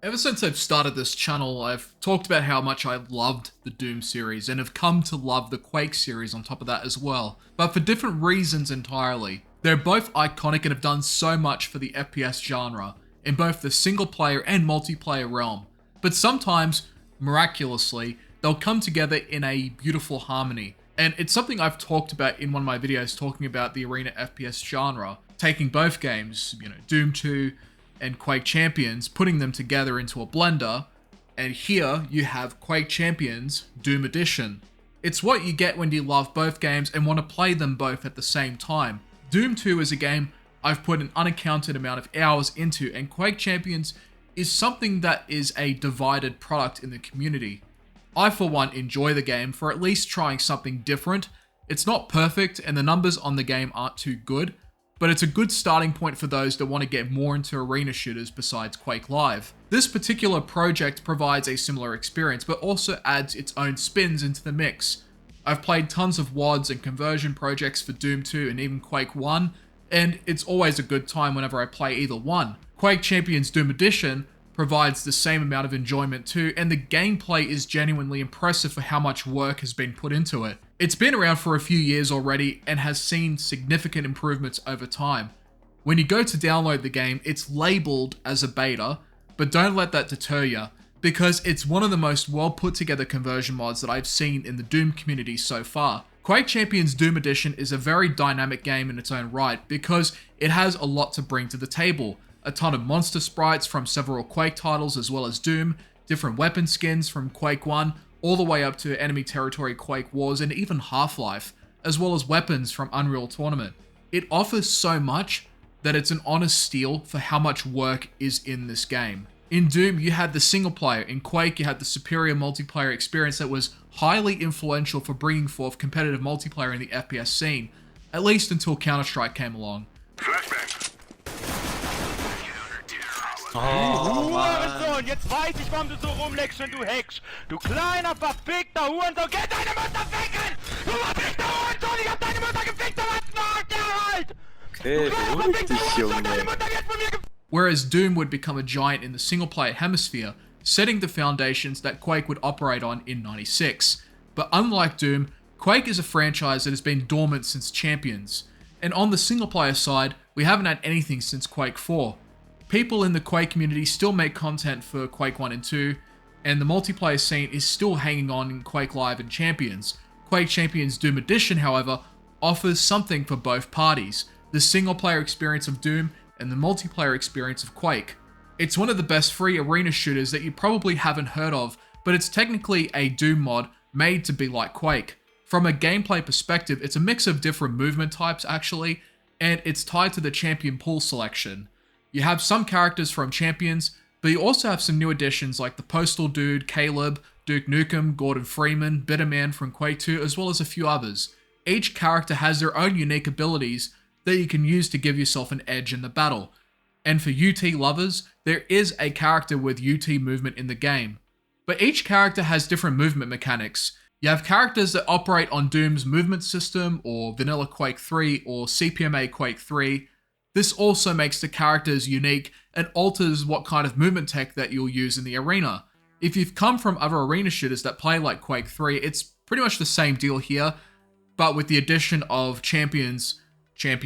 Ever since I've started this channel, I've talked about how much I loved the Doom series and have come to love the Quake series on top of that as well, but for different reasons entirely. They're both iconic and have done so much for the FPS genre, in both the single player and multiplayer realm, but sometimes, miraculously, they'll come together in a beautiful harmony. And it's something I've talked about in one of my videos talking about the arena FPS genre, taking both games, Doom 2 and Quake Champions, putting them together into a blender, and here you have Quake Champions Doom Edition. It's what you get when you love both games and want to play them both at the same time. Doom 2 is a game I've put an unaccounted amount of hours into, and Quake Champions is something that is a divided product in the community. I for one enjoy the game for at least trying something different. It's not perfect and the numbers on the game aren't too good, but it's a good starting point for those that want to get more into arena shooters besides Quake Live. This particular project provides a similar experience, but also adds its own spins into the mix. I've played tons of WODs and conversion projects for Doom 2 and even Quake 1, and it's always a good time whenever I play either one. Quake Champions Doom Edition provides the same amount of enjoyment too, and the gameplay is genuinely impressive for how much work has been put into it. It's been around for a few years already and has seen significant improvements over time. When you go to download the game, it's labeled as a beta, but don't let that deter you, because it's one of the most well put together conversion mods that I've seen in the Doom community so far. Quake Champions Doom Edition is a very dynamic game in its own right, because it has a lot to bring to the table. A ton of monster sprites from several Quake titles as well as Doom, different weapon skins from Quake 1, all the way up to Enemy Territory Quake Wars and even Half-Life, as well as weapons from Unreal Tournament. It offers so much that it's an honest steal for how much work is in this game. In Doom, you had the single player. In Quake, you had the superior multiplayer experience that was highly influential for bringing forth competitive multiplayer in the FPS scene, at least until Counter-Strike came along. Hurensohn, jetzt weiß ich, warum du so rumleckst und du Hex. Du kleiner, verfickter Hurensohn, geh deine Mutter ficken! Du verfickter Hurensohn, ich hab deine Mutter gefickt, du hast Nachgehalt! Du kleiner, verfickter Hurensohn, deine Mutter wird von mir gefickt! Whereas Doom would become a giant in the single-player hemisphere, setting the foundations that Quake would operate on in '96. But unlike Doom, Quake is a franchise that has been dormant since Champions. And on the single-player side, we haven't had anything since Quake 4. People in the Quake community still make content for Quake 1 and 2, and the multiplayer scene is still hanging on in Quake Live and Champions. Quake Champions Doom Edition, however, offers something for both parties, the single-player experience of Doom and the multiplayer experience of Quake. It's one of the best free arena shooters that you probably haven't heard of, but it's technically a Doom mod made to be like Quake. From a gameplay perspective, it's a mix of different movement types actually, and it's tied to the champion pool selection. You have some characters from Champions, but you also have some new additions like the Postal Dude, Caleb, Duke Nukem, Gordon Freeman, Bitterman from Quake 2, as well as a few others. Each character has their own unique abilities that you can use to give yourself an edge in the battle. And for UT lovers, there is a character with UT movement in the game. But each character has different movement mechanics. You have characters that operate on Doom's movement system, or Vanilla Quake 3, or CPMA Quake 3. This also makes the characters unique and alters what kind of movement tech that you'll use in the arena. If you've come from other arena shooters that play like Quake 3, it's pretty much the same deal here, but with the addition of champion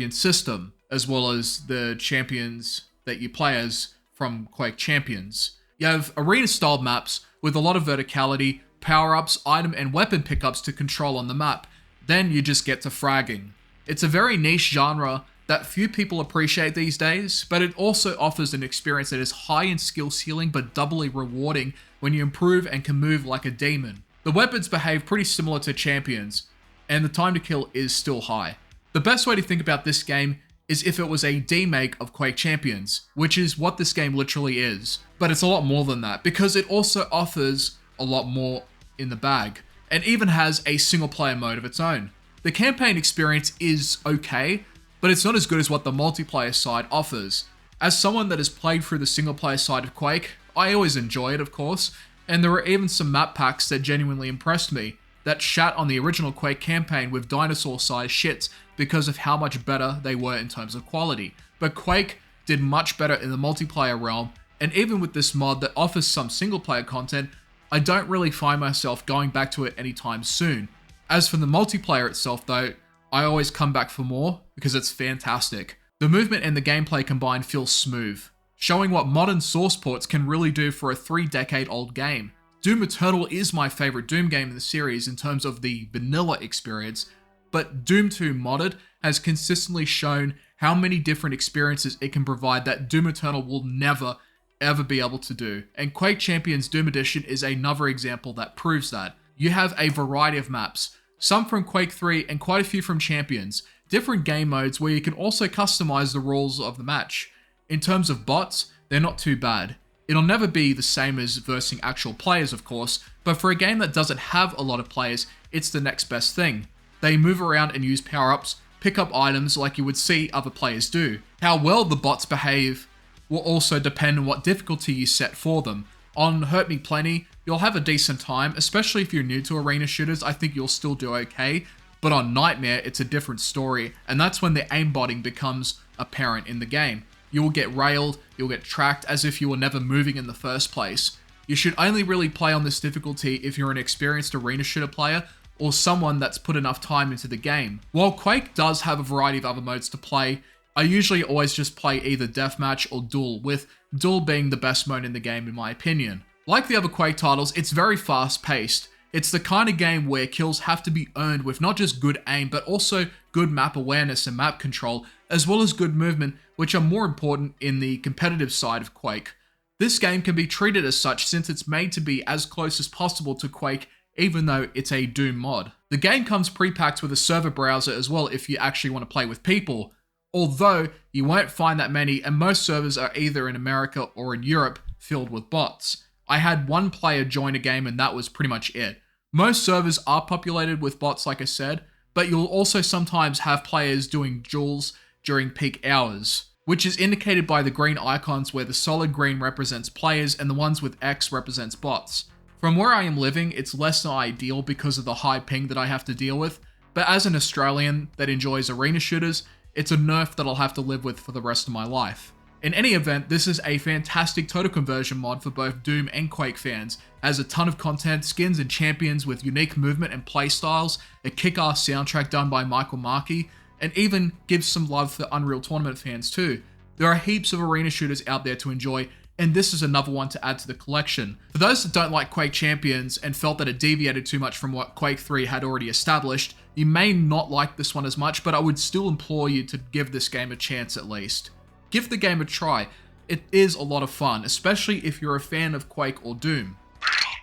system, as well as the champions that you play as from Quake Champions. You have arena-style maps with a lot of verticality, power-ups, item and weapon pickups to control on the map. Then you just get to fragging. It's a very niche genre that few people appreciate these days, but it also offers an experience that is high in skill ceiling but doubly rewarding when you improve and can move like a demon. The weapons behave pretty similar to Champions, and the time to kill is still high. The best way to think about this game is if it was a demake of Quake Champions, which is what this game literally is. But it's a lot more than that, because it also offers a lot more in the bag, and even has a single player mode of its own. The campaign experience is okay, but it's not as good as what the multiplayer side offers. As someone that has played through the single player side of Quake, I always enjoy it of course, and there were even some map packs that genuinely impressed me, that shat on the original Quake campaign with dinosaur-sized shits because of how much better they were in terms of quality. But Quake did much better in the multiplayer realm and even with this mod that offers some single player content, I don't really find myself going back to it anytime soon. As for the multiplayer itself though, I always come back for more because it's fantastic. The movement and the gameplay combined feels smooth, showing what modern source ports can really do for a 3-decade-old game. Doom Eternal is my favourite Doom game in the series in terms of the vanilla experience, but Doom 2 modded has consistently shown how many different experiences it can provide that Doom Eternal will never, ever be able to do. And Quake Champions Doom Edition is another example that proves that. You have a variety of maps, some from Quake 3 and quite a few from Champions, different game modes where you can also customize the rules of the match. In terms of bots, they're not too bad. It'll never be the same as versing actual players, of course, but for a game that doesn't have a lot of players, it's the next best thing. They move around and use power-ups, pick up items like you would see other players do. How well the bots behave will also depend on what difficulty you set for them. On Hurt Me Plenty, you'll have a decent time, especially if you're new to arena shooters. I think you'll still do okay, but on Nightmare, it's a different story, and that's when the aimbotting becomes apparent in the game. You will get railed, you'll get tracked as if you were never moving in the first place. You should only really play on this difficulty if you're an experienced arena shooter player or someone that's put enough time into the game. While Quake does have a variety of other modes to play, I usually always just play either Deathmatch or Duel, with Duel being the best mode in the game in my opinion. Like the other Quake titles, it's very fast paced. It's the kind of game where kills have to be earned with not just good aim, but also good map awareness and map control, as well as good movement, which are more important in the competitive side of Quake. This game can be treated as such since it's made to be as close as possible to Quake, even though it's a Doom mod. The game comes pre-packed with a server browser as well if you actually want to play with people, although you won't find that many, and most servers are either in America or in Europe filled with bots. I had one player join a game and that was pretty much it. Most servers are populated with bots like I said, but you'll also sometimes have players doing duels during peak hours, which is indicated by the green icons where the solid green represents players and the ones with X represents bots. From where I am living, it's less than ideal because of the high ping that I have to deal with, but as an Australian that enjoys arena shooters, it's a nerf that I'll have to live with for the rest of my life. In any event, this is a fantastic total conversion mod for both Doom and Quake fans. It has a ton of content, skins and champions with unique movement and playstyles, a kick-ass soundtrack done by Michael Markey, and even gives some love for Unreal Tournament fans too. There are heaps of arena shooters out there to enjoy, and this is another one to add to the collection. For those that don't like Quake Champions and felt that it deviated too much from what Quake 3 had already established, you may not like this one as much, but I would still implore you to give this game a chance at least. Give the game a try. It is a lot of fun, especially if you're a fan of Quake or Doom.